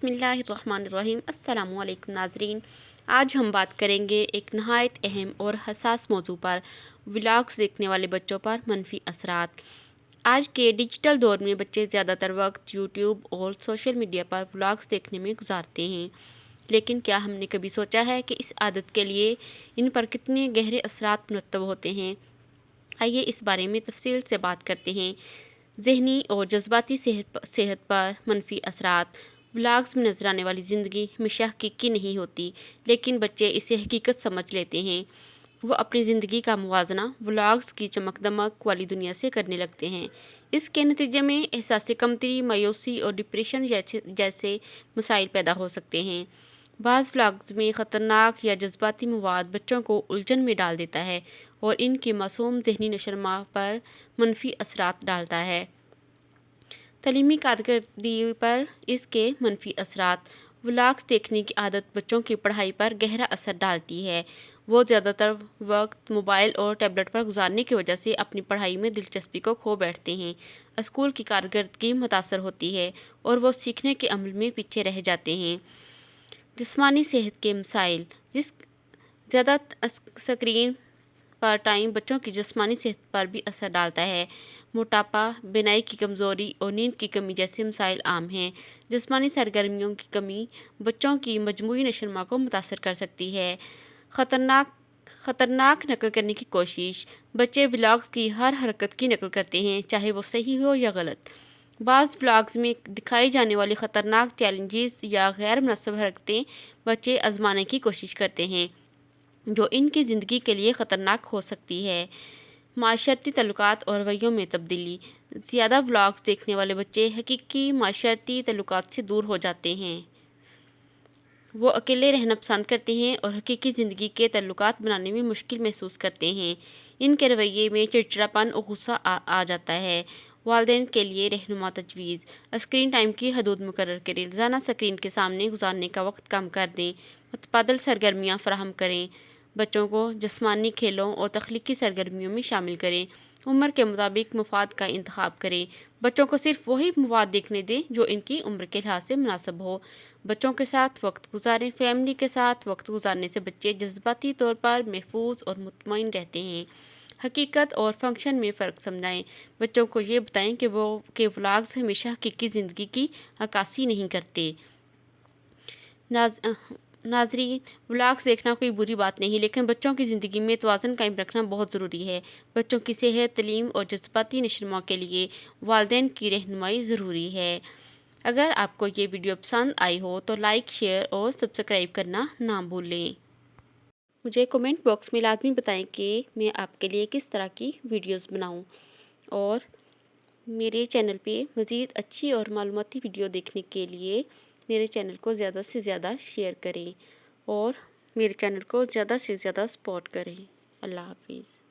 बिस्मिल्लाहिर्रहमानिर्रहीम। अस्सलामु अलैकुम नाजरीन। आज हम बात करेंगे एक नहायत अहम और हसास मौजू पर, व्लॉग्स देखने वाले बच्चों पर मनफी असरात। आज के डिजिटल दौर में बच्चे ज़्यादातर वक्त यूट्यूब और सोशल मीडिया पर व्लॉग्स देखने में गुजारते हैं, लेकिन क्या हमने कभी सोचा है कि इस आदत के लिए इन पर कितने गहरे असरात मुरतब होते हैं। आइए इस बारे में तफसील से बात करते हैं। ज़हनी और जज्बाती सेहत पर मनफी असरात। व्लॉग्स में नज़र आने वाली ज़िंदगी हमेशा हकीकी नहीं होती, लेकिन बच्चे इसे हकीकत समझ लेते हैं। वो अपनी ज़िंदगी का मुवाजना व्लॉग्स की चमक दमक वाली दुनिया से करने लगते हैं। इसके नतीजे में एहसास कमतरी, मायूसी और डिप्रेशन जैसे मसाइल पैदा हो सकते हैं। बाज़ व्लॉग्स में ख़तरनाक या जज्बाती मवाद बच्चों को उलझन में डाल देता है और इनकी मासूम ज़हनी नशोनुमा पर मनफी असरात डालता है। तलीमी कारकर्दगी पर इसके मनफी असरात। व्लॉग्स देखने की आदत बच्चों की पढ़ाई पर गहरा असर डालती है। वो ज़्यादातर वक्त मोबाइल और टैबलेट पर गुजारने की वजह से अपनी पढ़ाई में दिलचस्पी को खो बैठते हैं। स्कूल की कारकर्दगी मुतासर होती है और वो सीखने के अमल में पीछे रह जाते हैं। जिस्मानी सेहत के मसाइल। ज़्यादा स्क्रीन पर टाइम बच्चों की जिस्मानी सेहत पर भी असर डालता है। मोटापा, बिनाई की कमज़ोरी और नींद की कमी जैसे मसाइल आम हैं। जिस्मानी सरगर्मियों की कमी बच्चों की मजमूई नशोनुमा को मुतासर कर सकती है। खतरनाक नकल करने की कोशिश। बच्चे व्लॉग्स की हर हरकत की नकल करते हैं, चाहे वो सही हो या गलत। बाज़ व्लॉग्स में दिखाई जाने वाली ख़तरनाक चैलेंजेस या गैर मुनासिब हरकतें बच्चे आजमाने की कोशिश करते हैं, जो इनकी ज़िंदगी के लिए ख़तरनाक हो सकती है। माशरती तल्लुकात और रवैयों में तब्दीली। ज़्यादा व्लॉग्स देखने वाले बच्चे हकीकी माशरती तल्लुकात से दूर हो जाते हैं। वो अकेले रहना पसंद करते हैं और हकीकी ज़िंदगी के तल्लुकात बनाने में मुश्किल महसूस करते हैं। इनके रवैये में चिड़चिड़ापन और गुस्सा आ जाता है। वालिदैन के लिए रहनुमा तजवीज़। स्क्रीन टाइम की हदूद मुकर्रर करें। रोज़ाना स्क्रीन के सामने गुजारने का वक्त कम कर दें। मुतबादल सरगर्मियाँ फराहम करें। बच्चों को जिस्मानी खेलों और तख्लीकी सरगर्मियों में शामिल करें। उम्र के मुताबिक मफाद का इंतखाब करें। बच्चों को सिर्फ वही मवाद देखने दें जो इनकी उम्र के लिहाज से मुनासिब हो। बच्चों के साथ वक्त गुजारें। फैमिली के साथ वक्त गुजारने से बच्चे जज्बाती तौर पर महफूज और मुतमईन रहते हैं। हकीकत और फंक्शन में फ़र्क समझाएं। बच्चों को ये बताएं कि व्लॉग्स हमेशा हकीकी ज़िंदगी की अक्कासी नहीं करते। नाज़रीन, व्लॉग्स देखना कोई बुरी बात नहीं, लेकिन बच्चों की ज़िंदगी में तवाज़ुन कायम रखना बहुत ज़रूरी है। बच्चों की सेहत, तलीम और जज्बाती नशोनुमा के लिए वालिदैन की रहनुमाई ज़रूरी है। अगर आपको ये वीडियो पसंद आई हो तो लाइक, शेयर और सब्सक्राइब करना ना भूलें। मुझे कमेंट बॉक्स में लाजमी बताएं कि मैं आपके लिए किस तरह की वीडियोस बनाऊं, और मेरे चैनल पे मज़ीद अच्छी और मालूमाती वीडियो देखने के लिए मेरे चैनल को ज़्यादा से ज़्यादा शेयर करें और मेरे चैनल को ज़्यादा से ज़्यादा सपोर्ट करें। अल्लाह हाफिज़।